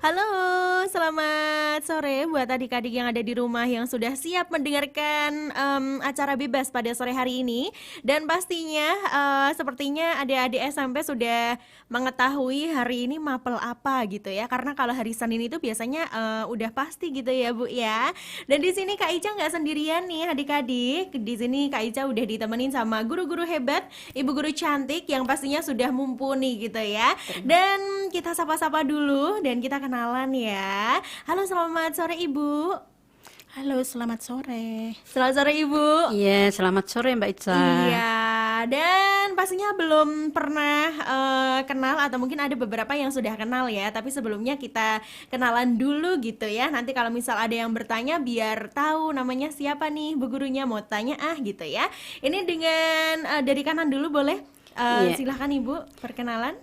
Halo, selamat sore buat adik-adik yang ada di rumah yang sudah siap mendengarkan acara bebas pada sore hari ini. Dan pastinya sepertinya adik-adik SMP sudah mengetahui hari ini mapel apa gitu ya. Karena kalau hari Senin itu biasanya udah pasti gitu ya Bu ya. Dan di sini Kak Ica nggak sendirian nih adik-adik. Di sini Kak Ica udah ditemenin sama guru-guru hebat, ibu guru cantik yang pastinya sudah mumpuni gitu ya. Dan kita sapa-sapa dulu dan kita kenalan ya. Halo, selamat sore Ibu. Halo, selamat sore. Selamat sore Ibu. Iya, selamat sore Mbak Ica. Iya, dan pastinya belum pernah kenal atau mungkin ada beberapa yang sudah kenal ya. Tapi sebelumnya kita kenalan dulu gitu ya. Nanti kalau misal ada yang bertanya biar tahu namanya siapa nih bu gurunya mau tanya gitu ya. Ini dengan dari kanan dulu boleh? Iya, Silahkan Ibu perkenalan.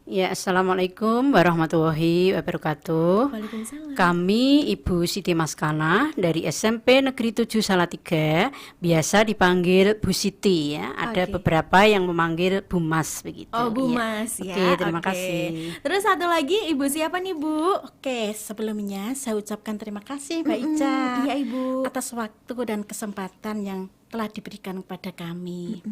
ya, Assalamualaikum warahmatullahi wabarakatuh. Waalaikumsalam. Kami Ibu Siti Maskana dari SMP Negeri 7 Salatiga, biasa dipanggil Bu Siti ya. Ada Oke. beberapa yang memanggil Bu Mas begitu. Oh, Bu Iya. Mas ya. Oke, terima Oke. kasih. Terus satu lagi, Ibu siapa nih, Bu? Oke, sebelumnya saya ucapkan terima kasih Mbak Ica Iya, Ibu. atas waktu dan kesempatan yang telah diberikan kepada kami.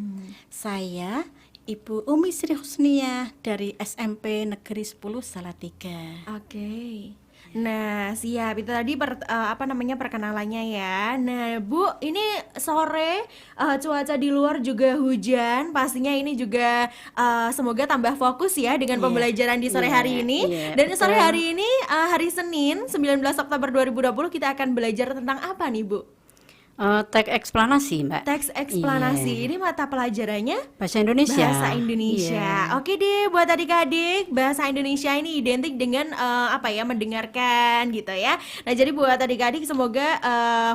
Saya Ibu Umi Sri Husniyah dari SMP Negeri 10 Salatiga. Oke. Nah, siap. Itu tadi perkenalannya ya. Nah, Bu, ini sore cuaca di luar juga hujan. Pastinya ini juga semoga tambah fokus ya dengan Iya, pembelajaran di sore hari Iya, ini. iya, Dan sore betul. hari ini hari Senin 19 Oktober 2020 kita akan belajar tentang apa nih, Bu? Teks eksplanasi Mbak. Teks eksplanasi. Iya. Ini mata pelajarannya Bahasa Indonesia. bahasa Indonesia. Iya. Oke deh, buat adik-adik, bahasa Indonesia ini identik dengan mendengarkan gitu ya. Nah, jadi buat adik-adik semoga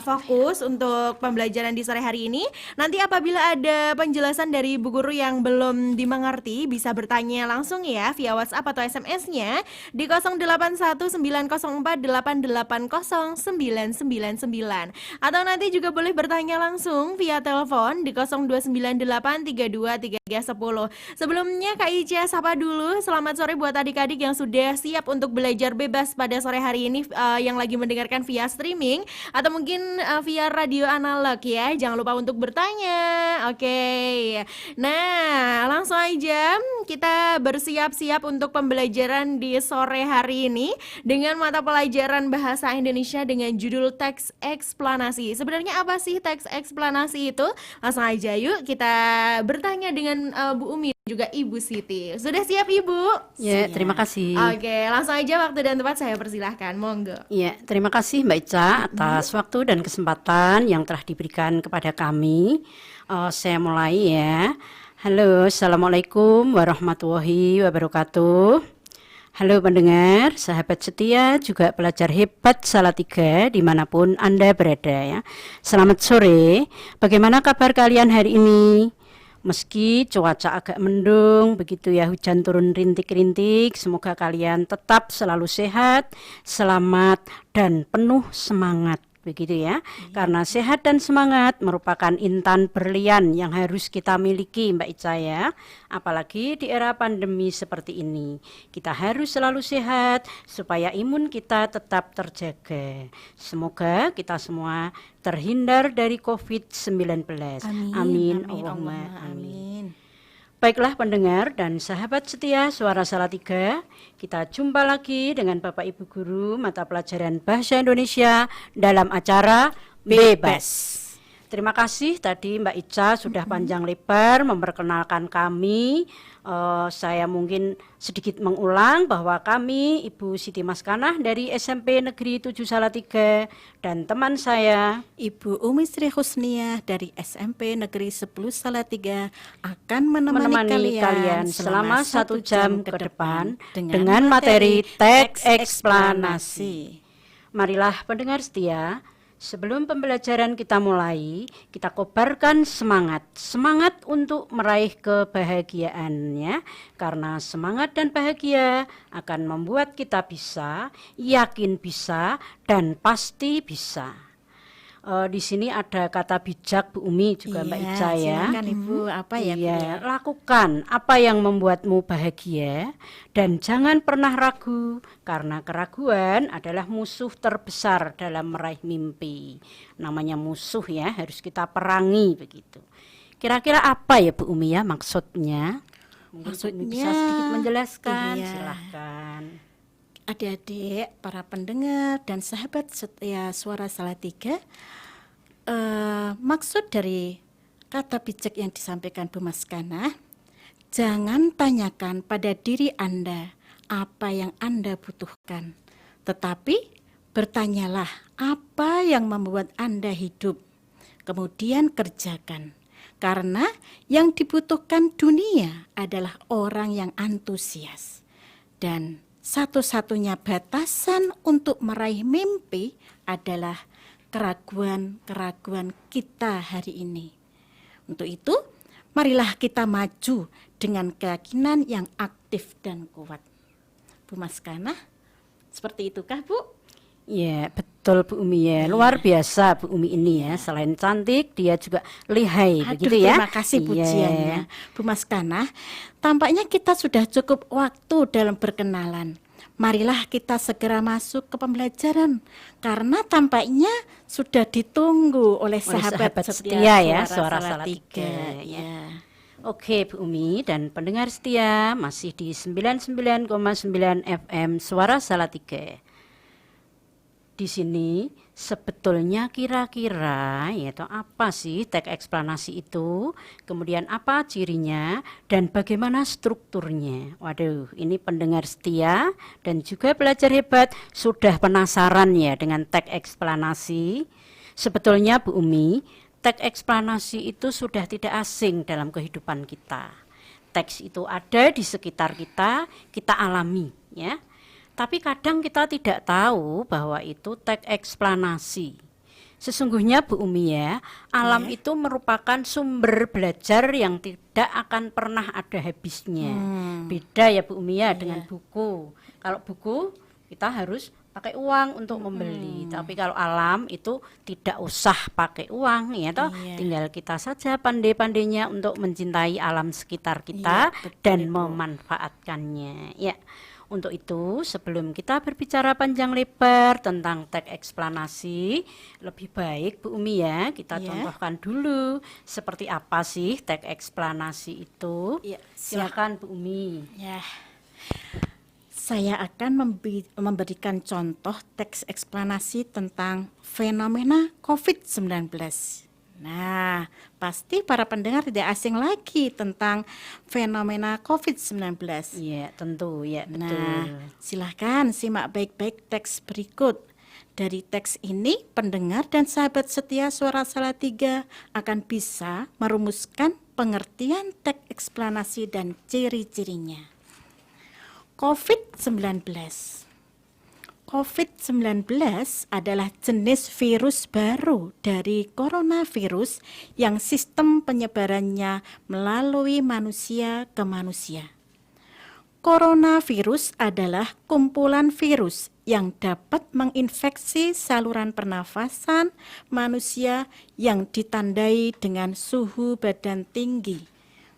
fokus untuk pembelajaran di sore hari ini. Nanti apabila ada penjelasan dari bu guru yang belum dimengerti, bisa bertanya langsung ya via WhatsApp atau SMS-nya di 081904880999 atau nanti juga boleh bertanya langsung via telepon di 0298323310. Sebelumnya Kak Ica sapa dulu. Selamat sore buat adik-adik yang sudah siap untuk belajar bebas pada sore hari ini yang lagi mendengarkan via streaming atau mungkin via radio analog ya. Jangan lupa untuk bertanya. Oke. Nah, langsung aja kita bersiap-siap untuk pembelajaran di sore hari ini dengan mata pelajaran bahasa Indonesia dengan judul teks eksplanasi. Sebenarnya apa sih teks eksplanasi itu? Langsung aja yuk kita bertanya dengan Bu Umi dan juga Ibu Siti. Sudah siap Ibu? Ya, Siap. terima kasih. Oke, langsung aja waktu dan tempat saya persilahkan. Monggo. Ya, terima kasih Mbak Ica atas waktu dan kesempatan yang telah diberikan kepada kami. Saya mulai ya. Halo, Assalamualaikum warahmatullahi wabarakatuh. Halo pendengar, sahabat setia, juga pelajar hebat Salatiga dimanapun Anda berada ya. Selamat sore, bagaimana kabar kalian hari ini? Meski cuaca agak mendung, begitu ya, hujan turun rintik-rintik, semoga kalian tetap selalu sehat, selamat, dan penuh semangat. Begitu ya, karena sehat dan semangat merupakan intan berlian yang harus kita miliki Mbak Ica ya. Apalagi di era pandemi seperti ini, kita harus selalu sehat supaya imun kita tetap terjaga. Semoga kita semua terhindar dari COVID-19. Amin. Allahumma amin. Baiklah pendengar dan sahabat setia Suara Salatiga, kita jumpa lagi dengan Bapak Ibu Guru mata pelajaran Bahasa Indonesia dalam acara Bebas. Terima kasih tadi Mbak Ica sudah panjang lebar memperkenalkan kami. Saya mungkin sedikit mengulang bahwa kami Ibu Siti Maskanah dari SMP Negeri 7 Salatiga dan teman saya Ibu Umi Sri Husniyah dari SMP Negeri 10 Salatiga akan menemani kalian selama 1 jam ke depan dengan materi teks eksplanasi. Marilah pendengar setia, sebelum pembelajaran kita mulai, kita kobarkan semangat untuk meraih kebahagiaan ya. Karena semangat dan bahagia akan membuat kita bisa, yakin bisa, dan pasti bisa. Di sini ada kata bijak Bu Umi juga Mbak Ica ya. Silakan Ibu, apa ya Bu? Iya, lakukan apa yang membuatmu bahagia dan jangan pernah ragu karena keraguan adalah musuh terbesar dalam meraih mimpi. Namanya musuh ya, harus kita perangi begitu. Kira-kira apa ya Bu Umi ya maksudnya? Mungkin Bu Umi bisa sedikit menjelaskan, iya. silahkan. Adik-adik, para pendengar dan sahabat setia Suara Salatiga, maksud dari kata bijak yang disampaikan Bu Maskana, jangan tanyakan pada diri Anda apa yang Anda butuhkan, tetapi bertanyalah apa yang membuat Anda hidup, kemudian kerjakan. Karena yang dibutuhkan dunia adalah orang yang antusias. Dan satu-satunya batasan untuk meraih mimpi adalah keraguan-keraguan kita hari ini. Untuk itu, marilah kita maju dengan keyakinan yang aktif dan kuat. Bu Maskana, seperti itukah Bu? Ya, betul Bu Umi ya. Luar biasa Bu Umi ini ya. Selain cantik, dia juga lihai begitu ya. Terima kasih Iya. pujiannya. Bu Maskana, tampaknya kita sudah cukup waktu dalam berkenalan. Marilah kita segera masuk ke pembelajaran karena tampaknya sudah ditunggu oleh sahabat setia ya, Suara Suara Salatiga. Salatiga, Ya. Oke Bu Umi dan pendengar setia masih di 99,9 FM Suara Salatiga. Di sini sebetulnya kira-kira yaitu apa sih teks eksplanasi itu, kemudian apa cirinya dan bagaimana strukturnya. Waduh, ini pendengar setia dan juga pelajar hebat sudah penasaran ya dengan teks eksplanasi. Sebetulnya Bu Umi, teks eksplanasi itu sudah tidak asing dalam kehidupan kita. Teks itu ada di sekitar kita, kita alami ya. Tapi kadang kita tidak tahu bahwa itu teks eksplanasi. Sesungguhnya Bu Umi ya, alam itu merupakan sumber belajar yang tidak akan pernah ada habisnya. Beda ya Bu Umi ya dengan buku. Kalau buku kita harus pakai uang untuk membeli. Tapi kalau alam itu tidak usah pakai uang ya toh. Tinggal kita saja pandai-pandainya untuk mencintai alam sekitar kita dan memanfaatkannya. Ya. Untuk itu, sebelum kita berbicara panjang lebar tentang teks eksplanasi, lebih baik Bu Umi ya, kita contohkan dulu seperti apa sih teks eksplanasi itu. Ya, silakan Bu Umi. Ya. Saya akan memberikan contoh teks eksplanasi tentang fenomena COVID-19. Nah, pasti para pendengar tidak asing lagi tentang fenomena COVID-19. Iya, tentu ya, betul. Nah, silahkan simak baik-baik teks berikut. Dari teks ini, pendengar dan sahabat setia Suara Salatiga akan bisa merumuskan pengertian teks eksplanasi dan ciri-cirinya. COVID-19. COVID-19 adalah jenis virus baru dari coronavirus yang sistem penyebarannya melalui manusia ke manusia. Coronavirus adalah kumpulan virus yang dapat menginfeksi saluran pernafasan manusia yang ditandai dengan suhu badan tinggi,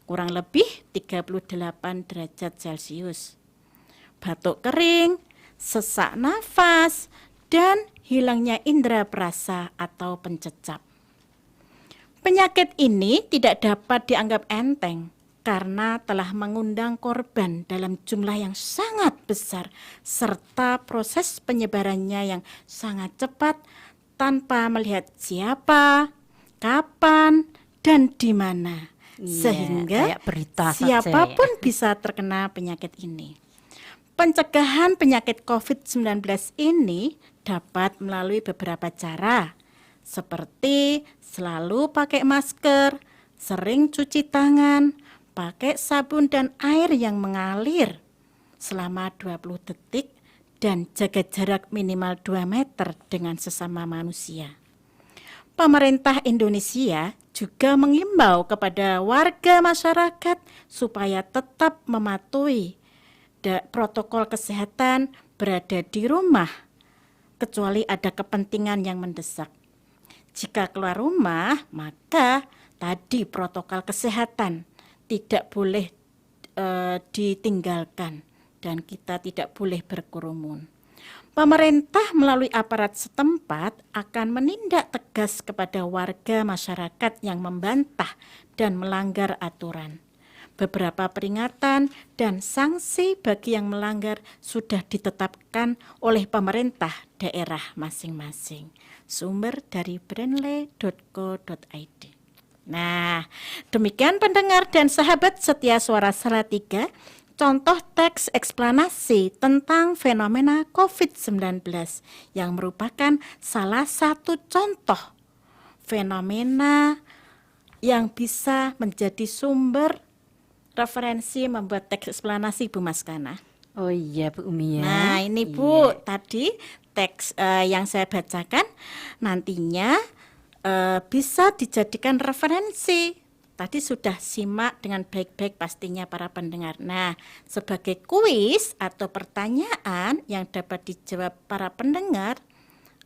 kurang lebih 38 derajat Celcius. Batuk kering, sesak nafas, dan hilangnya indera perasa atau pencecap. Penyakit ini tidak dapat dianggap enteng karena telah mengundang korban dalam jumlah yang sangat besar serta proses penyebarannya yang sangat cepat tanpa melihat siapa, kapan, dan di mana. Sehingga kayak berita siapapun bisa terkena penyakit ini. Pencegahan penyakit COVID-19 ini dapat melalui beberapa cara, seperti selalu pakai masker, sering cuci tangan, pakai sabun dan air yang mengalir selama 20 detik, dan jaga jarak minimal 2 meter dengan sesama manusia. Pemerintah Indonesia juga mengimbau kepada warga masyarakat supaya tetap mematuhi protokol kesehatan, berada di rumah kecuali ada kepentingan yang mendesak. Jika keluar rumah, maka tadi protokol kesehatan tidak boleh ditinggalkan dan kita tidak boleh berkerumun. Pemerintah melalui aparat setempat akan menindak tegas kepada warga masyarakat yang membantah dan melanggar aturan. Beberapa peringatan dan sanksi bagi yang melanggar sudah ditetapkan oleh pemerintah daerah masing-masing. Sumber dari brandle.co.id. Nah, demikian pendengar dan sahabat setia Suara Salatiga, contoh teks eksplanasi tentang fenomena COVID-19 yang merupakan salah satu contoh fenomena yang bisa menjadi sumber referensi membuat teks eksplanasi Bu Maskana. Oh iya Bu Umi ya. Nah ini Bu, tadi teks yang saya bacakan nantinya bisa dijadikan referensi. Tadi sudah simak dengan baik-baik pastinya para pendengar. Nah, sebagai kuis atau pertanyaan yang dapat dijawab para pendengar,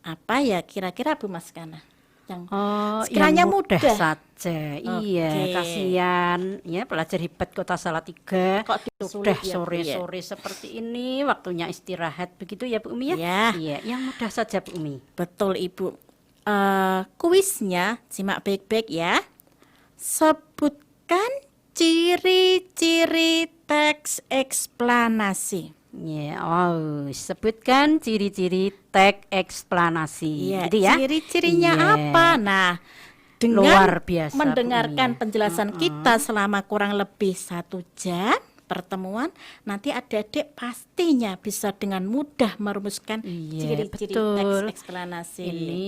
apa ya kira-kira Bu Maskana? Yang sekiranya yang mudah mudah saja. Iya, Oke. kasihan ya pelajar hebat Kota Salatiga. Kok Sudah sulit ya, Bu, ya? sore-sore seperti ini, waktunya istirahat begitu ya Bu Umi ya? Ya. Iya, yang mudah saja Bu Umi. Betul Ibu. Kuisnya simak baik-baik ya. Sebutkan ciri-ciri teks eksplanasi. Ya, sebutkan ciri-ciri teks eksplanasi. Iya, Gitu ya. ciri-cirinya Iya. apa? Nah, dengan Luar biasa, Bu mendengarkan Umi ya. penjelasan kita selama kurang lebih 1 jam pertemuan, nanti adik-adik pastinya bisa dengan mudah merumuskan Iya, ciri-ciri betul. teks eksplanasi. Ini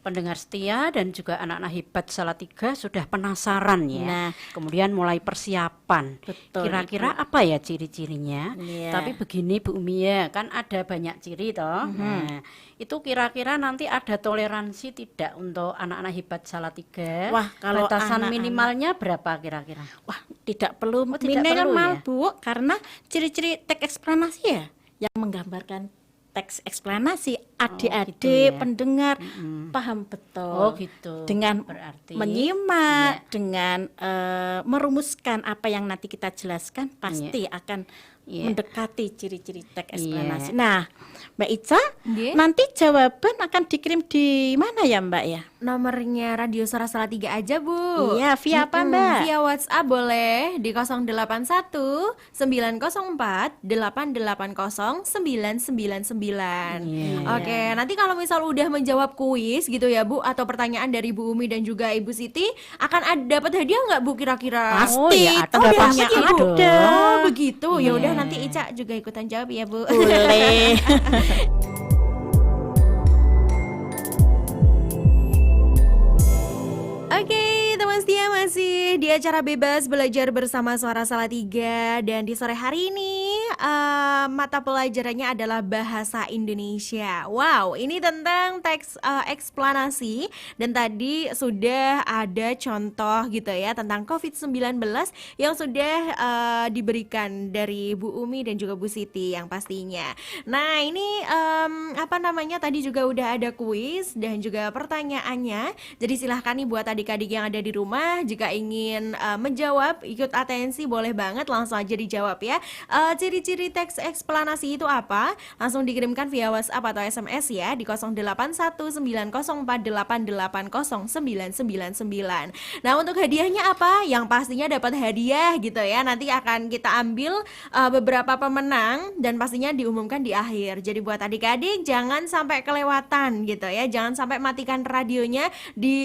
pendengar setia dan juga anak-anak hebat Salatiga sudah penasaran ya. Nah. Kemudian mulai persiapan. Betul, Kira-kira apa ya ciri-cirinya? Iya. Tapi begini Bu Umi ya, kan ada banyak ciri toh. Nah, itu kira-kira nanti ada toleransi tidak untuk anak-anak hebat Salatiga? Wah, kalau batasan anak-anak- minimalnya berapa kira-kira? Wah, tidak perlu tidak perlu minimal ya? Bu, karena ciri-ciri teks eksplanasi ya yang menggambarkan teks eksplanasi adik-adik gitu ya. pendengar paham betul. Oh, gitu. Dengan Berarti, menyimak, dengan merumuskan apa yang nanti kita jelaskan pasti akan Iya. mendekati ciri-ciri teks Iya. eksplanasi. Nah, Mbak Ica, Nggih. nanti jawaban akan dikirim di mana ya Mbak ya? Nomornya Radio Suara Salatiga aja Bu. Iya, via apa, Mbak? Via WhatsApp boleh di 081 904 880 999. Iya. Oke, nanti kalau misal udah menjawab kuis gitu ya Bu, atau pertanyaan dari Bu Umi dan juga Ibu Siti, akan dapat hadiah nggak Bu kira-kira? Pasti, Oh, ya ada tentunya pasti, ada. Bu. Oh begitu, ya udah Iya. nanti Ica juga ikutan jawab ya Bu. Boleh. Oke, teman setia masih di acara bebas belajar bersama Suara Salatiga, dan di sore hari ini mata pelajarannya adalah bahasa Indonesia. Wow, ini tentang teks eksplanasi, dan tadi sudah ada contoh gitu ya tentang COVID-19 yang sudah diberikan dari Bu Umi dan juga Bu Siti yang pastinya. Nah, ini apa namanya, tadi juga udah ada kuis dan juga pertanyaannya. Jadi silahkan nih buat adik-adik yang ada di rumah, jika ingin menjawab, ikut atensi, boleh banget langsung aja dijawab ya. Ciri-ciri teks eksplanasi itu apa? Langsung dikirimkan via WhatsApp atau SMS ya di 081904880999. Nah, untuk hadiahnya apa? Yang pastinya dapat hadiah gitu ya. Nanti akan kita ambil beberapa pemenang dan pastinya diumumkan di akhir. Jadi buat adik-adik jangan sampai kelewatan gitu ya. Jangan sampai matikan radionya,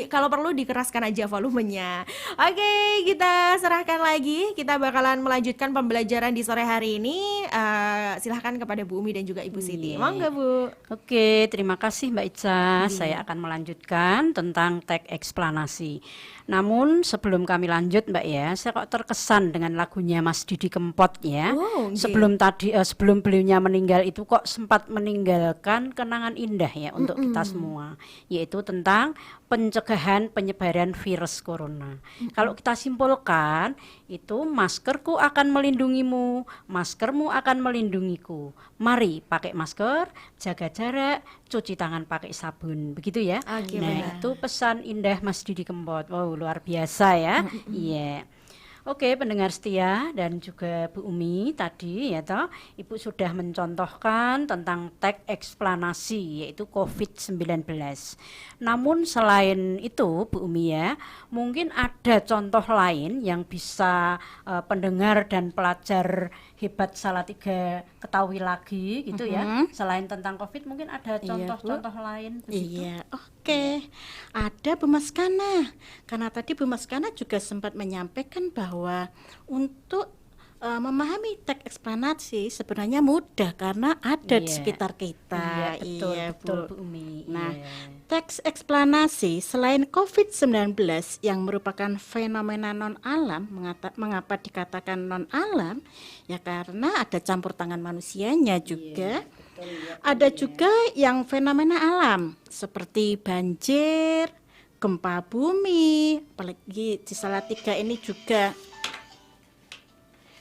kalau perlu dikeraskan aja volumenya. Oke, kita serahkan lagi. Kita bakalan melanjutkan pembelajaran di sore hari ini. Silahkan kepada Bu Umi dan juga Ibu Siti. Iya. Monggo Bu. Oke, terima kasih Mbak Ica. Saya akan melanjutkan tentang teks eksplanasi. Namun sebelum kami lanjut Mbak ya, saya kok terkesan dengan lagunya Mas Didi Kempot ya. Oh, oke. Sebelum beliaunya meninggal itu kok sempat meninggalkan kenangan indah ya untuk kita semua, yaitu tentang pencegahan penyebaran virus corona. Kalau kita simpulkan, itu maskerku akan melindungimu, masker maskermu akan melindungiku. Mari pakai masker, jaga jarak, cuci tangan pakai sabun. Begitu ya. Nah, itu pesan indah Mas Didi Kempot. Wow, luar biasa ya. Iya. Oke, pendengar setia dan juga Bu Umi tadi ya toh, Ibu sudah mencontohkan tentang teks eksplanasi yaitu COVID-19. Namun selain itu Bu Umi ya, mungkin ada contoh lain yang bisa pendengar dan pelajar hebat Salatiga ketahui lagi gitu ya. Selain tentang COVID mungkin ada contoh-contoh lain begitu. Iya, oke. Ada Bu Maskana. Karena tadi Bu Maskana juga sempat menyampaikan bahwa untuk memahami teks eksplanasi sebenarnya mudah karena ada di sekitar kita. Iya, betul Bu Umi. Nah, teks eksplanasi selain COVID-19 yang merupakan fenomena non-alam, mengapa dikatakan non-alam? Ya karena ada campur tangan manusianya juga. Ada juga yang fenomena alam seperti banjir, gempa bumi, apalagi di Salatiga ini juga.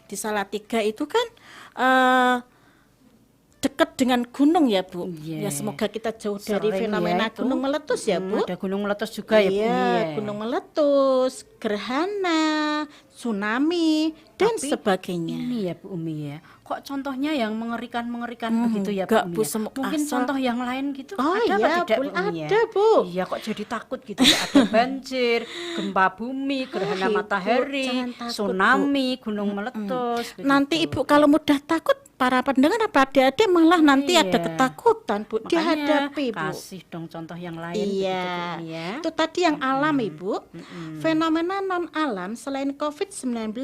Di Salatiga itu kan dekat dengan gunung ya Bu. Ya semoga kita jauh dari fenomena gunung meletus ya Bu. Ada gunung meletus juga ya Bu. Iya, gunung meletus, gerhana, tsunami dan sebagainya. Ini ya Bu Umi ya. Kok contohnya yang mengerikan begitu ya Bu Umi? Ya? Mungkin contoh yang lain gitu ada apa tidak Bu Umi ya? Ada Bu. Iya kok jadi takut gitu ya. Ada banjir, gempa bumi, gerhana matahari, tsunami, gunung meletus. Nanti Ibu kalau mudah takut para pendengar apa adik-adik malah nanti ada ketakutan Bu. Makanya dihadapi Bu. Kasih dong contoh yang lain Iya, begitu, ya. itu tadi yang alam Ibu. Fenomena non alam selain COVID-19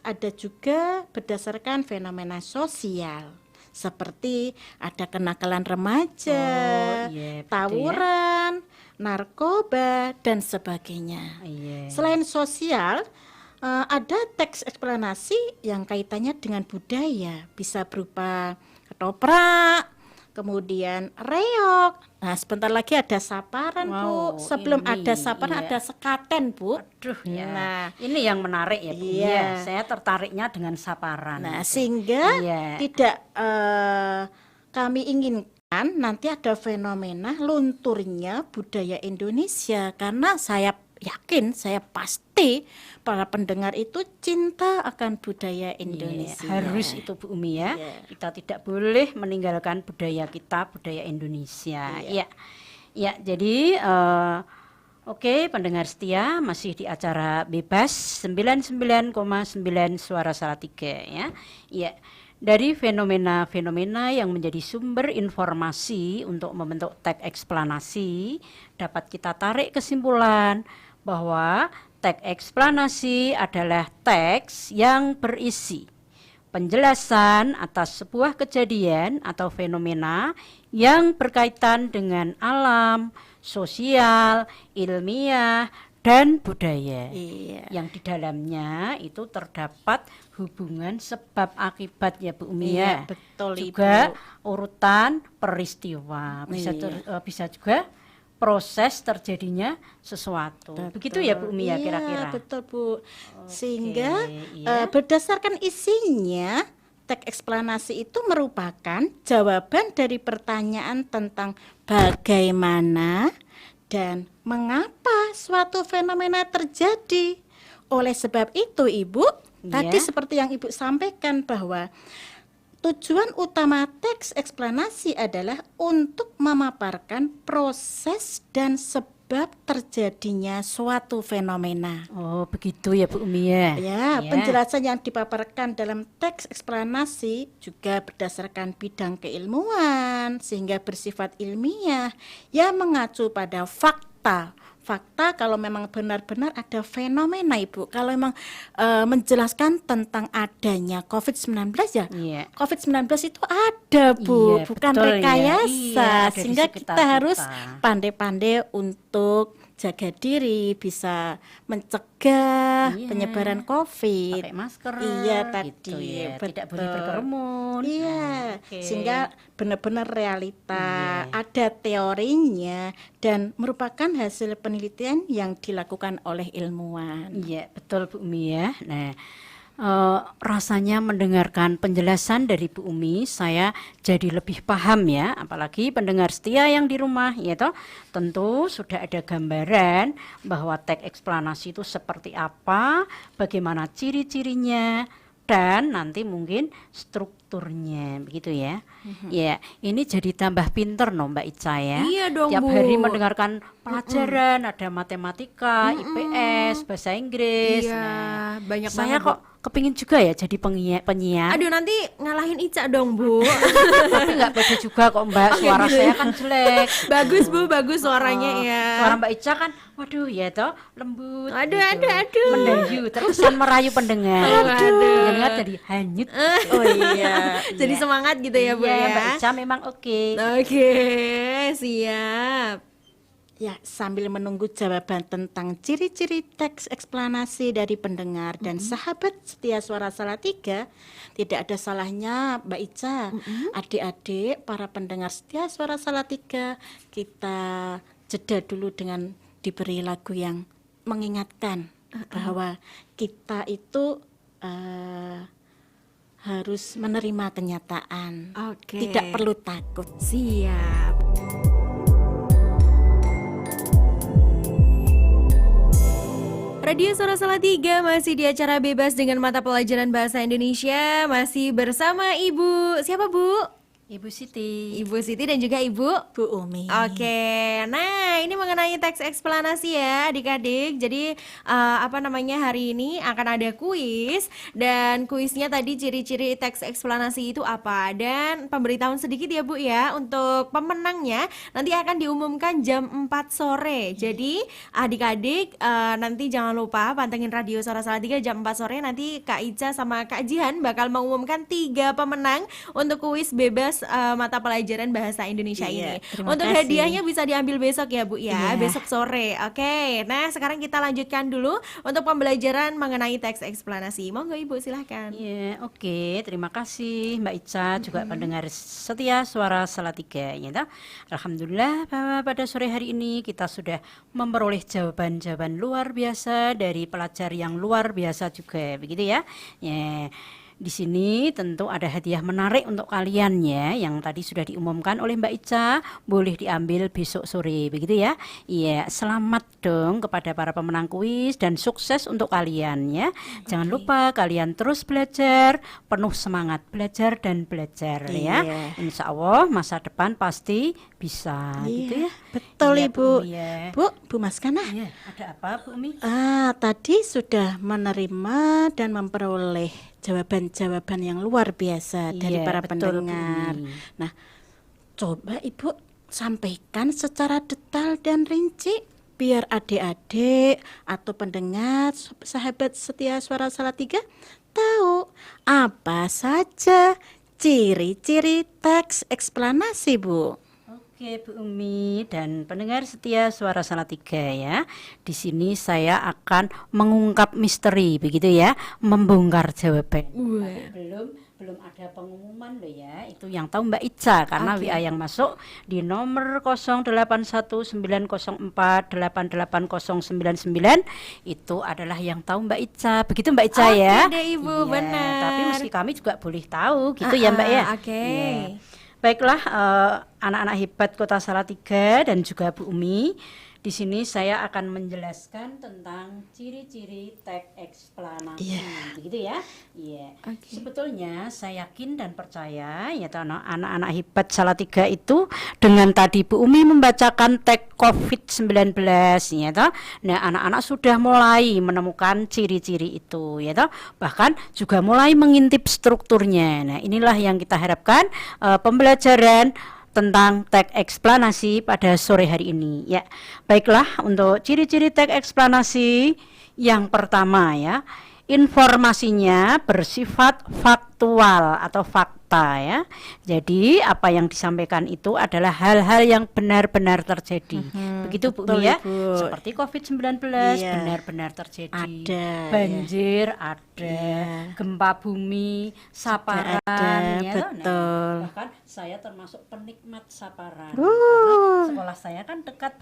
ada juga berdasarkan fenomena sosial seperti ada kenakalan remaja, tawuran, narkoba dan sebagainya. Selain sosial, ada teks eksplanasi yang kaitannya dengan budaya, bisa berupa ketoprak, kemudian reog. Nah, sebentar lagi ada saparan Bu. Sebelum ada saparan ada sekaten Bu. Aduh ya. Nah, ini yang menarik ya Bu. Iya. Saya tertariknya dengan saparan. Nah, sehingga tidak kami inginkan nanti ada fenomena lunturnya budaya Indonesia karena saya yakin, saya pasti para pendengar itu cinta akan budaya Indonesia. Harus itu Bu Umi ya. Kita tidak boleh meninggalkan budaya kita, budaya Indonesia. Ya, jadi oke, pendengar setia masih di acara Bebas 99,9 Suara Salatiga ya. Ya. Dari fenomena-fenomena yang menjadi sumber informasi untuk membentuk teks eksplanasi, dapat kita tarik kesimpulan bahwa teks eksplanasi adalah teks yang berisi penjelasan atas sebuah kejadian atau fenomena yang berkaitan dengan alam, sosial, ilmiah, dan budaya. Yang di dalamnya itu terdapat hubungan sebab akibat ya Bu Umi ya. Betul juga Ibu. Urutan peristiwa, bisa juga proses terjadinya sesuatu. Begitu ya Bu Umi ya kira-kira. Betul Bu. Sehingga berdasarkan isinya teks eksplanasi itu merupakan jawaban dari pertanyaan tentang bagaimana dan mengapa suatu fenomena terjadi. Oleh sebab itu Ibu, tadi seperti yang Ibu sampaikan bahwa tujuan utama teks eksplanasi adalah untuk memaparkan proses dan sebab terjadinya suatu fenomena. Oh, begitu ya Bu Umi ya. Ya, penjelasan yang dipaparkan dalam teks eksplanasi juga berdasarkan bidang keilmuan sehingga bersifat ilmiah yang mengacu pada fakta. Fakta kalau memang benar-benar ada fenomena Ibu. Kalau memang menjelaskan tentang adanya COVID-19 ya. COVID-19 itu ada Bu, bukan rekayasa. Sehingga kita harus pandai-pandai untuk jaga diri, bisa mencegah penyebaran COVID. Pakai masker. Tadi gitu ya. Tidak boleh berkerumun. Sehingga benar-benar realita, ada teorinya dan merupakan hasil penelitian yang dilakukan oleh ilmuwan. Iya, betul Bu Umi ya. Nah, Rasanya mendengarkan penjelasan dari Bu Umi, saya jadi lebih paham ya, apalagi pendengar setia yang di rumah, ya toh, tentu sudah ada gambaran bahwa teks eksplanasi itu seperti apa, bagaimana ciri-cirinya, dan nanti mungkin strukturnya, begitu ya. Ya, ini jadi tambah pinter no Mbak Ica ya. Iya dong, Tiap Bu. hari mendengarkan pelajaran, ada matematika, IPS, bahasa Inggris. Iya, Nah, banyak saya banget, Bu. kok kepingin juga ya jadi penyiar. Aduh, nanti ngalahin Ica dong, Bu. Tapi nggak pede juga kok Mbak, suara saya kan jelek. Bagus, Bu, bagus suaranya Oh, ya. Suara Mbak Ica kan, waduh ya toh, lembut. Aduh, gitu. aduh. Mendayu, terkesan merayu pendengar. Aduh. Pendengar jadi hanyut. Oh iya. Jadi semangat gitu ya, Bu Iya, ya. Mbak Ica memang oke. Oke, siap. Ya, sambil menunggu jawaban tentang ciri-ciri teks eksplanasi dari pendengar dan sahabat setia Suara Salatiga, tidak ada salahnya Mbak Ica, adik-adik, para pendengar setia Suara Salatiga, kita jeda dulu dengan diberi lagu yang mengingatkan bahwa kita itu harus menerima kenyataan, Oke. tidak perlu takut. Siap. Radio Suara Salatiga masih di acara bebas dengan mata pelajaran bahasa Indonesia. Masih bersama Ibu, siapa Bu? Ibu Siti. Ibu Siti dan juga Ibu Bu Umi. Oke, nah ini mengenai teks eksplanasi ya adik-adik. Jadi hari ini akan ada kuis. Dan kuisnya tadi ciri-ciri teks eksplanasi itu apa. Dan pemberitahuan sedikit ya Bu ya, untuk pemenangnya nanti akan diumumkan jam 4 sore. Jadi adik-adik nanti jangan lupa pantengin Radio Suara Salatiga jam 4 sore. Nanti Kak Ica sama Kak Jihan bakal mengumumkan 3 pemenang untuk kuis bebas mata pelajaran bahasa Indonesia Iya, ini. terima Untuk kasih. hadiahnya bisa diambil besok ya Bu ya, Iya. besok sore. Oke, nah sekarang kita lanjutkan dulu untuk pembelajaran mengenai teks eksplanasi. Monggo Ibu silahkan. Iya, oke. Terima kasih Mbak Ica, juga pendengar setia Suara Salatiga. Ya, toh. Alhamdulillah bahwa pada sore hari ini kita sudah memperoleh jawaban-jawaban luar biasa dari pelajar yang luar biasa juga, begitu ya. Ya. Di sini tentu ada hadiah menarik untuk kalian ya, yang tadi sudah diumumkan oleh Mbak Ica, boleh diambil besok sore, begitu ya. Iya, selamat dong kepada para pemenang kuis dan sukses untuk kalian ya. Jangan lupa kalian terus belajar, penuh semangat belajar dan belajar ya. Iya. Insya Allah masa depan pasti bisa, gitu ya. Betul Iya, Ibu. Bu Umi, ya. Bu Maskana. Iya, ada apa Bu Umi? Tadi sudah menerima dan memperoleh jawaban-jawaban yang luar biasa dari Iya, para betul, Bu pendengar. Umi. Nah, coba Ibu sampaikan secara detail dan rinci biar adik-adik atau pendengar sahabat setia Suara Salatiga tahu apa saja ciri-ciri teks eksplanasi, Bu. Oke Bu Umi dan pendengar setia Suara Salatiga ya. Di sini saya akan mengungkap misteri begitu ya, membongkar jawaban. Belum ada pengumuman loh ya. Itu yang tahu Mbak Ica karena WA yang masuk di nomor 0819488099 itu adalah yang tahu Mbak Ica. Begitu Mbak Ica Oke ya. deh, Ibu, Iya, benar. Tapi mesti kami juga boleh tahu gitu ya Mbak ya. Oke. Iya. Baiklah anak-anak hebat Kota Salatiga dan juga Bu Umi. Di sini saya akan menjelaskan tentang ciri-ciri teks eksplanasi, begitu ya. Iya. Sebetulnya saya yakin dan percaya ya anak-anak hebat Salatiga itu dengan tadi Bu Umi membacakan teks COVID-19 ya toh. Nah, anak-anak sudah mulai menemukan ciri-ciri itu ya toh. Bahkan juga mulai mengintip strukturnya. Nah, inilah yang kita harapkan pembelajaran tentang teks eksplanasi pada sore hari ini ya. Baiklah, untuk ciri-ciri teks eksplanasi yang pertama ya, informasinya bersifat faktual faktual atau fakta ya. Jadi apa yang disampaikan itu adalah hal-hal yang benar-benar terjadi. Begitu Bu betul, Umi ya. Ibu. Seperti COVID-19 Iya. benar-benar terjadi. Ada, Banjir ada, Iya. gempa bumi, saparan ada, ya. betul. Bahkan saya termasuk penikmat saparan. Karena sekolah saya kan dekat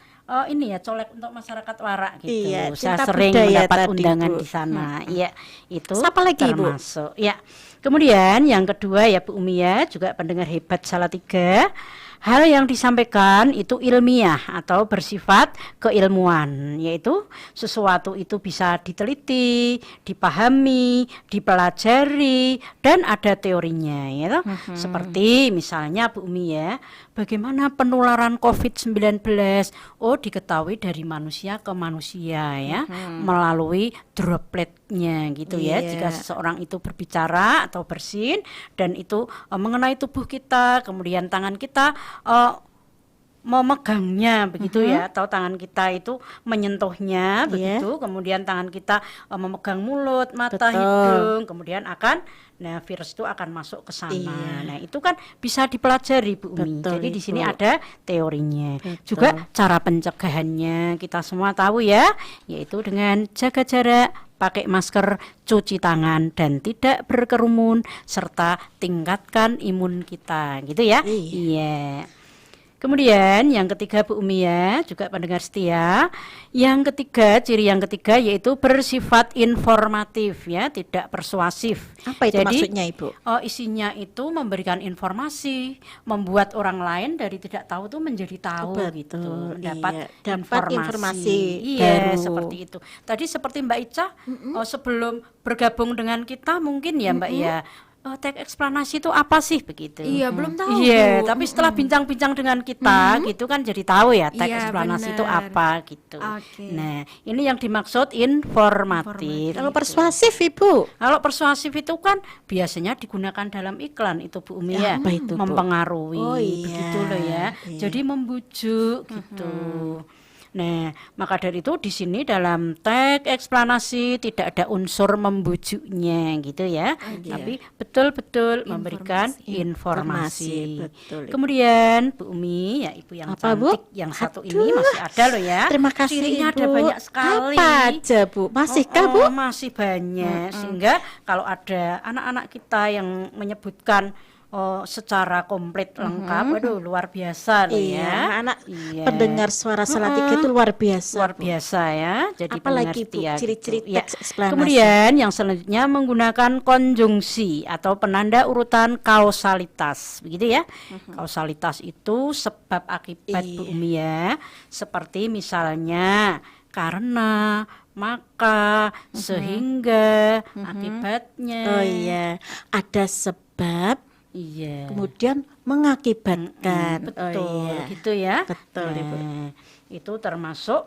ini ya, colek untuk masyarakat Warak gitu. Iya, Saya Cinta sering Budaya mendapat tadi, undangan Bu. di sana. Iya, itu Siapa lagi, Bu? termasuk. Ya. Kemudian yang kedua ya Bu Umi ya, juga pendengar hebat Salatiga. Hal yang disampaikan itu ilmiah atau bersifat keilmuan, yaitu sesuatu itu bisa diteliti, dipahami, dipelajari, dan ada teorinya ya. Seperti misalnya Bu Umi ya, bagaimana penularan COVID-19? Oh, diketahui dari manusia ke manusia ya, melalui dropletnya gitu ya. Iya. Jika seseorang itu berbicara atau bersin dan itu mengenai tubuh kita, kemudian tangan kita memegangnya begitu ya, atau tangan kita itu menyentuhnya begitu, kemudian tangan kita memegang mulut, mata, Betul. hidung, kemudian virus itu akan masuk ke sana. Iya. Nah, itu kan bisa dipelajari Bu Umi. Betul, Jadi di Ibu. sini ada teorinya. Betul. Juga cara pencegahannya kita semua tahu ya, yaitu dengan jaga jarak, pakai masker, cuci tangan, dan tidak berkerumun, serta tingkatkan imun kita, gitu ya. Iya. Kemudian yang ketiga Bu Umi ya, juga pendengar setia. Yang ketiga, ciri yang ketiga yaitu bersifat informatif ya, tidak persuasif. Apa itu maksudnya, Ibu? Isinya itu memberikan informasi, membuat orang lain dari tidak tahu tuh menjadi tahu Betul, gitu, iya. dapat Dapat informasi Iya, baru. seperti itu. Tadi seperti Mbak Ica sebelum bergabung dengan kita mungkin ya Mbak ya. Teks eksplanasi itu apa sih begitu? Iya, belum tahu, Iya, Bu. tapi setelah bincang-bincang dengan kita gitu kan jadi tahu ya teks Iya, eksplanasi itu benar. apa gitu. Oke. Nah, ini yang dimaksud informatif. Kalau persuasif, Ibu? Kalau persuasif itu kan biasanya digunakan dalam iklan itu Bu Umi ya, Apa itu, Bu? mempengaruhi Oh, iya. begitu loh ya. Iya. Jadi membujuk gitu. Nah, maka dari itu di sini dalam teks eksplanasi tidak ada unsur membujuknya gitu ya, tapi betul-betul memberikan informasi. Betul, Ibu. Kemudian Bu Umi ya Ibu yang Apa, Bu? cantik yang satu ini masih ada loh ya. Terima kasih, Cirinya Ibu. ada banyak sekali. Apa aja, Bu? Masihkah, Bu? Masih banyak, sehingga kalau ada anak-anak kita yang menyebutkan secara komplit lengkap, waduh luar biasa loh Iya, ya. anak Iya. pendengar suara Salatiga itu luar biasa. Luar biasa ya. Jadi Apalagi, pendengar Bu, setia ciri-ciri gitu. Ya. teks eksplanasi? Kemudian yang selanjutnya menggunakan konjungsi atau penanda urutan kausalitas, begitu ya. Kausalitas itu sebab akibat Bu Umi ya. Seperti misalnya karena, maka, sehingga, akibatnya. Oh iya, ada sebab, Iya. kemudian mengakibatkan. Betul, Oh iya. gitu ya. Betul, Ibu. Itu termasuk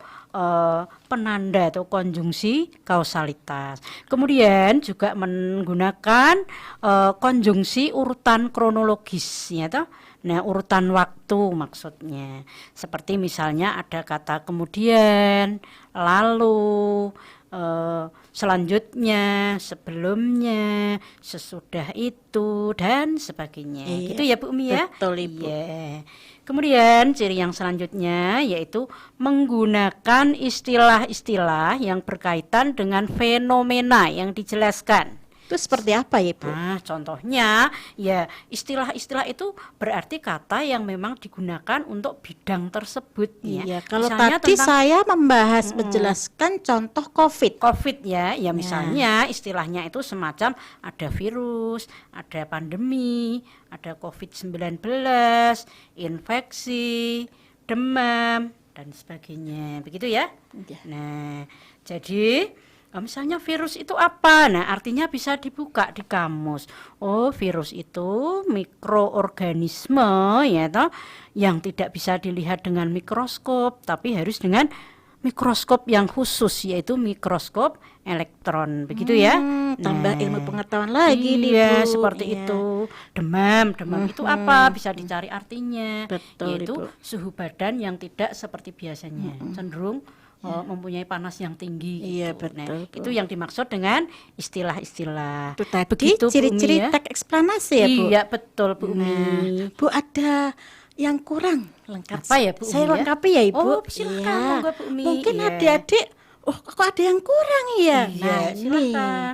penanda atau konjungsi kausalitas. Kemudian juga menggunakan konjungsi urutan kronologis, ya toh. Nah, urutan waktu maksudnya. Seperti misalnya ada kata kemudian, lalu, selanjutnya, sebelumnya, sesudah itu, dan sebagainya. Iya, Gitu ya Bu Umi ya? betul, Ibu. Iya. Kemudian ciri yang selanjutnya yaitu menggunakan istilah-istilah yang berkaitan dengan fenomena yang dijelaskan. Itu seperti apa, Ibu? Nah, contohnya ya istilah-istilah itu berarti kata yang memang digunakan untuk bidang tersebut ya. Iya, kalau Misalnya tadi tentang saya membahas menjelaskan contoh COVID. COVID ya misalnya istilahnya itu semacam ada virus, ada pandemi, ada COVID-19, infeksi, demam, dan sebagainya. Begitu ya? Iya. Nah, jadi misalnya virus itu apa? Nah, artinya bisa dibuka di kamus. Oh, virus itu mikroorganisme ya toh yang tidak bisa dilihat dengan mikroskop, tapi harus dengan mikroskop yang khusus yaitu mikroskop elektron. Begitu ya. Tambah ilmu pengetahuan lagi nih, Iya, Bu. seperti Iya. itu. Demam itu apa? Bisa dicari artinya. Betul, Yaitu Ibu. suhu badan yang tidak seperti biasanya, cenderung mempunyai panas yang tinggi. Iya, gitu. Nah, betul, Bu. itu yang dimaksud dengan istilah-istilah. Itu tadi Begitu, Bu ciri-ciri Umi, ya. teks eksplanasi ya, Bu. Iya, betul, Bu Umi. Nah, Bu, ada yang kurang lengkap. Apa ya, Bu Saya Umi, ya? lengkapi ya, Ibu. Oh, silakan, monggo, Bu Umi. Mungkin Iya. adik-adik, oh kok ada yang kurang ya? Iya, Nah, ini. silakan.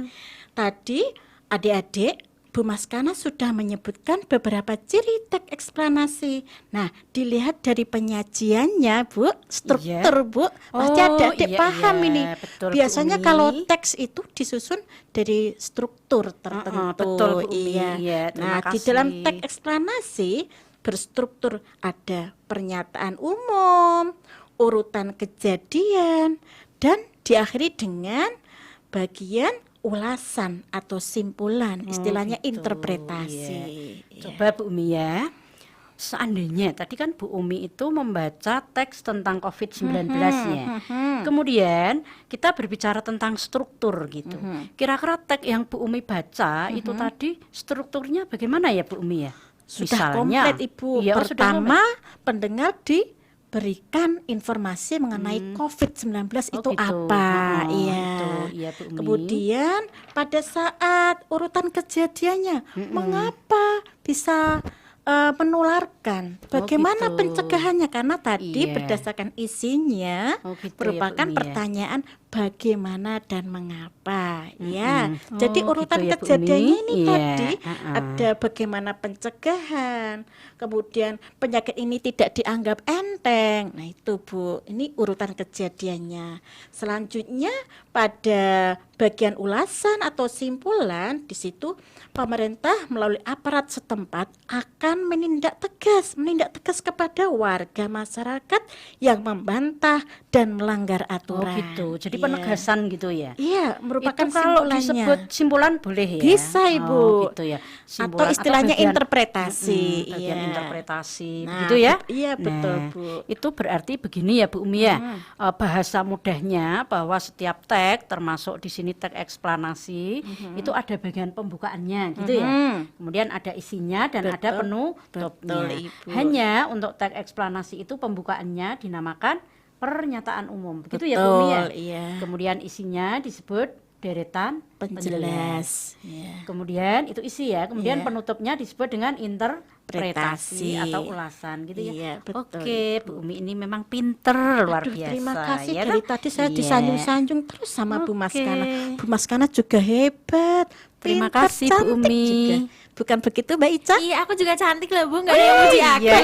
Tadi adik-adik Bu Maskana sudah menyebutkan beberapa ciri teks eksplanasi. Nah, dilihat dari penyajiannya, Bu, struktur, Bu. Pasti Oh, adik-adik iya, paham iya, ini. betul, Bu Biasanya Umi. kalau teks itu disusun dari struktur tertentu. betul, Bu Umi. Iya. Iya, terima Nah, di dalam kasih. teks eksplanasi berstruktur ada pernyataan umum, urutan kejadian, dan diakhiri dengan bagian ulasan atau simpulan, istilahnya gitu, interpretasi. Iya. Coba Bu Umi ya. Seandainya tadi kan Bu Umi itu membaca teks tentang COVID-19 ya. Kemudian kita berbicara tentang struktur gitu. Kira-kira teks yang Bu Umi baca itu tadi strukturnya bagaimana ya Bu Umi ya? Sudah Misalnya, komplit Ibu. iya, oh, sudah Pertama, pendengar diberikan informasi mengenai COVID-19 Oh, itu gitu. apa. Oh, Iya. itu, iya, Bu Umi. Kemudian pada saat urutan kejadiannya, mengapa bisa menularkan? Bagaimana gitu. pencegahannya? Karena tadi Iya. berdasarkan isinya Oh, gitu ya, Bu merupakan Umi, ya. pertanyaan bagaimana dan mengapa. Ya. Mm-mm. Jadi Oh, urutan gitu ya, Bu kejadiannya Umi. ini Iya, tadi ha-ha. ada bagaimana pencegahan, kemudian penyakit ini tidak dianggap enteng. Nah itu Bu, ini urutan kejadiannya. Selanjutnya pada bagian ulasan atau simpulan, di situ pemerintah melalui aparat setempat akan menindak tegas kepada warga masyarakat yang membantah dan melanggar Oh aturan. gitu. Jadi Iya. penegasan gitu ya. Iya, merupakan Itu kalau simpulannya. disebut simpulan boleh ya? Bisa, Ibu. Oh, gitu ya. Atau istilahnya bagian- interpretasi, bagian iya. interpretasi, Nah, gitu ya? iya, betul, Nah, Bu. Itu berarti begini ya Bu Umi ya. Bahasa mudahnya bahwa setiap teks termasuk di sini teks eksplanasi itu ada bagian pembukaannya gitu ya. Kemudian ada isinya dan ada Betul, penutupnya. betul, Ibu. Hanya untuk teks eksplanasi itu pembukaannya dinamakan pernyataan umum. Begitu ya Bu Umi ya? Betul, iya. Kemudian isinya disebut deretan Penjelas. Iya. Kemudian itu isi ya. Kemudian Iya. penutupnya disebut dengan interpretasi Interpretasi. atau ulasan gitu ya. Iya, betul. Oke, Bu Umi ini memang pinter luar Aduh, biasa. terima kasih ya dari toh? tadi saya Iya. disanjung-sanjung terus sama Bu Oke. Maskana. Bu Maskana juga hebat. Terima pintar, kasih, Bu cantik Umi. juga. Bukan begitu Mbak Ica? Iya, aku juga cantik loh Bu, nggak ada yang muji aku. Iya,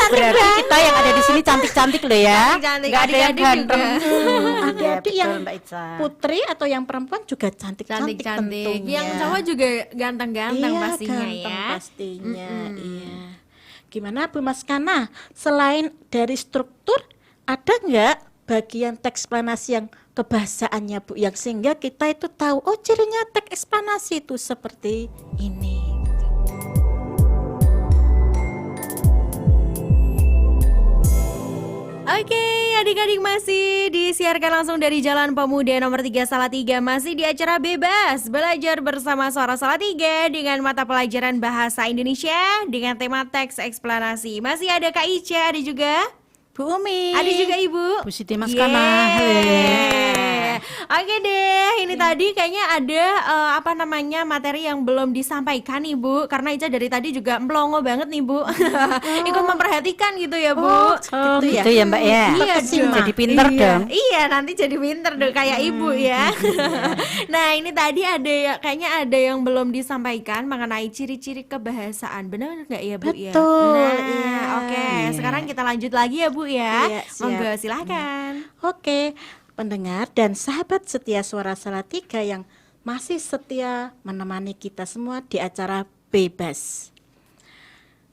berarti kita yang ada di sini cantik-cantik loh ya. Cantik-cantik, Nggak ada yang adik-adik ganteng. juga. Adik-adik Iya, yang betul, Mbak Ica. putri atau yang perempuan juga cantik-cantik Cantik-cantik. tentunya. Yang cowok juga ganteng-ganteng Iya, pastinya ganteng ya. pastinya, iya. Gimana Bu Maskana? Selain dari struktur, ada nggak bagian teks eksplanasi yang kebahasaannya Bu, yang sehingga kita itu tahu, oh cirinya teks eksplanasi itu seperti ini. Oke, adik-adik masih disiarkan langsung dari Jalan Pemuda nomor 3 Salatiga. Masih di acara Bebas Belajar bersama Suara Salatiga dengan mata pelajaran Bahasa Indonesia dengan tema teks eksplanasi. Masih ada Kak Ica, ada juga Bu Umi. ada juga Ibu Bu Siti Maskana. Yeay. Oke deh, ini tadi kayaknya ada apa namanya materi yang belum disampaikan nih Bu, karena Ica dari tadi juga melongo banget nih Bu, ikut memperhatikan gitu ya Bu. Oh, Gitu gitu ya Mbak ya. Iya dong. Jadi pinter Iya. dong. Iya, nanti jadi pinter dong kayak Ibu ya. Nah, ini tadi ada kayaknya ada yang belum disampaikan mengenai ciri-ciri kebahasaan. Benar nggak ya Bu ya? Betul, Nah, iya. oke. Iya. Sekarang kita lanjut lagi ya Bu ya. Iya, siap. Monggo silahkan. Oke, pendengar dan sahabat setia Suara Salatiga yang masih setia menemani kita semua di acara Bebas.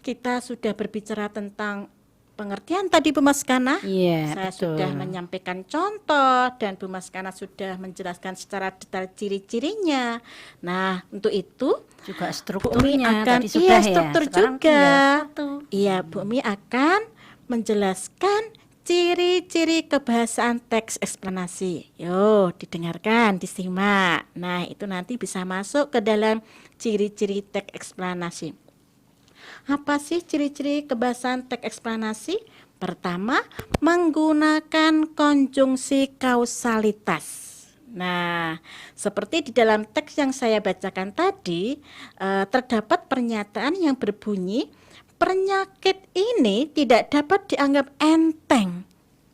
Kita sudah berbicara tentang pengertian tadi Bu Maskana. Iya, Saya betul. sudah menyampaikan contoh dan Bu Maskana sudah menjelaskan secara detail ciri-cirinya. Nah, untuk itu Juga Bu Umi strukturnya akan tadi sudah ya. struktur Sekarang juga. tinggal satu. Iya, Bu Umi akan menjelaskan ciri-ciri kebahasaan teks eksplanasi. Yo, didengarkan, disimak. Nah, itu nanti bisa masuk ke dalam ciri-ciri teks eksplanasi. Apa sih ciri-ciri kebahasaan teks eksplanasi? Pertama, menggunakan konjungsi kausalitas. Nah, seperti di dalam teks yang saya bacakan tadi, terdapat pernyataan yang berbunyi, penyakit ini tidak dapat dianggap enteng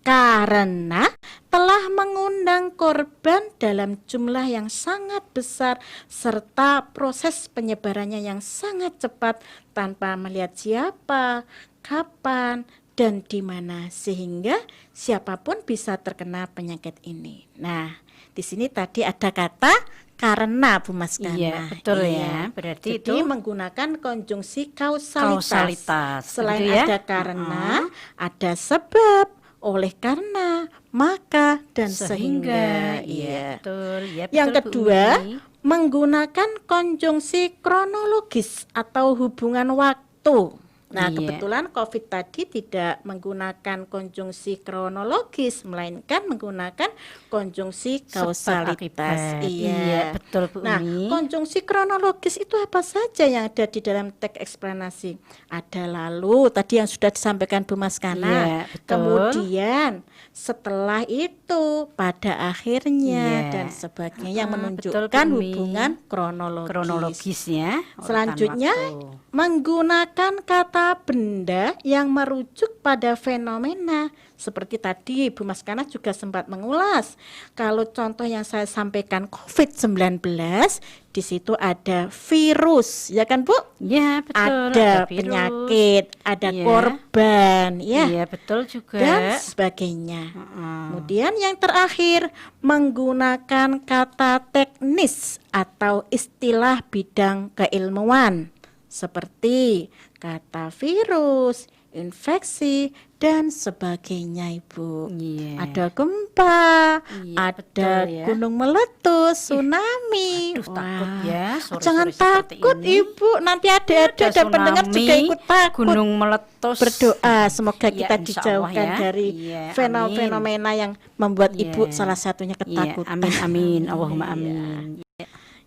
karena telah mengundang korban dalam jumlah yang sangat besar serta proses penyebarannya yang sangat cepat tanpa melihat siapa, kapan, dan di mana, sehingga siapapun bisa terkena penyakit ini. Nah, di sini tadi ada kata karena, Bu Maskana. Iya, betul ya. Berarti Jadi itu menggunakan konjungsi kausalitas. kausalitas. Selain Gitu ya? ada karena, ada sebab, oleh karena, maka, dan sehingga. Iya, betul. Ya, Yang betul, Bu kedua, Umi. menggunakan konjungsi kronologis atau hubungan waktu. Nah, Iya. kebetulan COVID tadi tidak menggunakan konjungsi kronologis, melainkan menggunakan konjungsi Sebab kausalitas. akibat. Iya, betul, Bu Nah, Umi. konjungsi kronologis itu apa saja yang ada di dalam teks eksplanasi? Ada lalu tadi yang sudah disampaikan Bu Maskana. Iya, betul. Kemudian setelah itu pada akhirnya Iya. dan sebagainya yang betul, menunjukkan Bu Umi. hubungan kronologis. Kronologisnya. urutan Selanjutnya, waktu. menggunakan kata benda yang merujuk pada fenomena. Seperti tadi Bu Maskana juga sempat mengulas. Kalau contoh yang saya sampaikan COVID-19, di situ ada virus, ya kan Bu? Ya, betul. Ada virus. penyakit, ada Iya. korban, ya, Iya, betul juga. dan sebagainya. Heeh. Kemudian yang terakhir, menggunakan kata teknis atau istilah bidang keilmuan seperti kata virus, infeksi, dan sebagainya, Ibu. Iya. Ada gempa, Iya, ada betul ya. gunung meletus, tsunami. Aduh, takut ya, sore-sore Jangan seperti takut, ini. Ibu. Nanti adik-adik dan pendengar tsunami, juga ikut takut. gunung meletus. Berdoa semoga Iya, kita insya dijauhkan Allah ya. dari Iya, fenomena yang membuat Iya. Ibu salah satunya Iya, ketakutan. amin amin, Allahumma Iya. amin.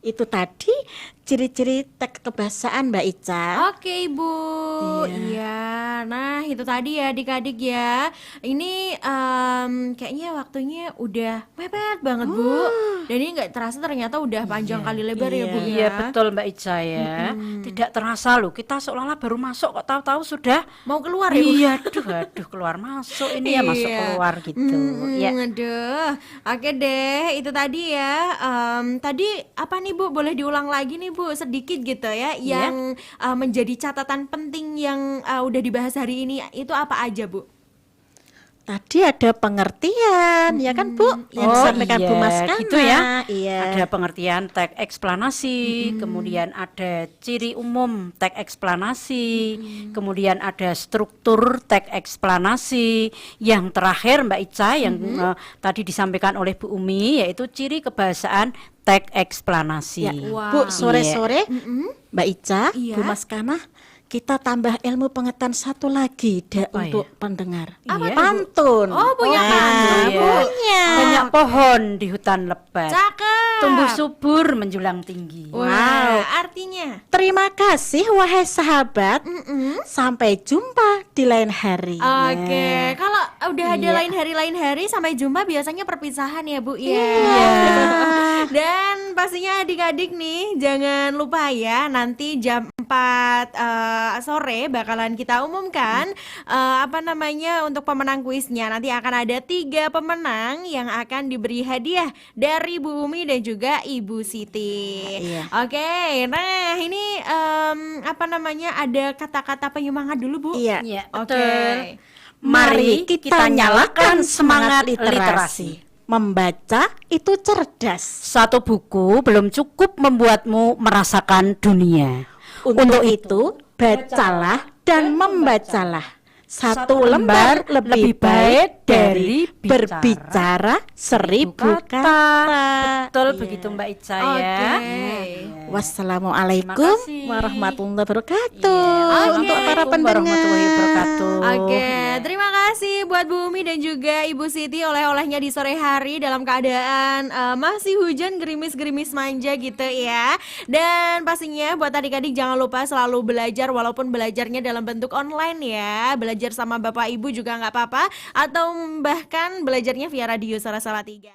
Itu tadi ciri-ciri teks kebahasaan Mbak Ica. Oke Ibu, Iya. iya. Nah itu tadi ya adik-adik ya. Ini kayaknya waktunya udah mepet banget Bu. Dan ini nggak terasa ternyata udah panjang kali lebar ya Bu Iya ya. betul Mbak Ica ya. Tidak terasa loh, kita seolah-olah baru masuk kok tahu-tahu sudah. Mau keluar ya Bu? Iya, aduh keluar masuk ini ya masuk Iya. keluar gitu. Ya. Aduh, oke deh, itu tadi ya. Tadi apa nih Bu? Boleh diulang lagi nih Bu, sedikit gitu ya. Iya. Yang menjadi catatan penting yang udah dibahas hari ini itu apa aja Bu? Tadi ada pengertian, ya kan Bu? Yang disampaikan Bu Maskana. gitu ya. Iya. Ada pengertian teks eksplanasi, kemudian ada ciri umum teks eksplanasi, kemudian ada struktur teks eksplanasi, yang terakhir Mbak Ica yang tadi disampaikan oleh Bu Umi yaitu ciri kebahasaan teks eksplanasi. Ya, Wow. Bu, sore-sore Mbak Ica, Iya. Bu Maskana, kita tambah ilmu pengetahuan satu lagi Apa untuk pendengar. Apa tuh, Bu? Pantun. Oh, punya pantun, Iya. Bu. Punya. Banyak pohon di hutan lebat, Cakep. tumbuh subur menjulang tinggi. Wow, artinya Terima kasih wahai sahabat. Sampai jumpa di lain hari. Oke, kalau udah ada Iya. lain hari sampai jumpa biasanya perpisahan ya Bu ya. Iya. Dan pastinya adik-adik nih jangan lupa ya nanti jam 4 sore bakalan kita umumkan apa namanya untuk pemenang kuisnya. Nanti akan ada 3 pemenang yang akan diberi hadiah dari Bu Umi dan juga Ibu Siti. Iya. Oke, nah ini apa namanya ada kata-kata penyemangat dulu Bu. Iya. Iya, Oke. betul. Mari kita nyalakan semangat literasi. Membaca itu cerdas. Satu buku belum cukup membuatmu merasakan dunia. Untuk itu, bacalah dan membacalah. Satu lembar lebih baik dari bicara berbicara 1000 kata. Betul Iya. begitu Mbak Ica Oke. ya. Wassalamualaikum Terima kasih. warahmatullahi wabarakatuh. Iya, Untuk para Assalamualaikum warahmatullahi pendengar. wabarakatuh. Oke, terima kasih buat Bu Umi dan juga Ibu Siti oleh-olehnya di sore hari dalam keadaan masih hujan gerimis-gerimis manja gitu ya. Dan pastinya buat adik-adik jangan lupa selalu belajar walaupun belajarnya dalam bentuk online ya. Belajar sama Bapak Ibu juga nggak apa-apa atau bahkan belajarnya via radio Salah Salah 3.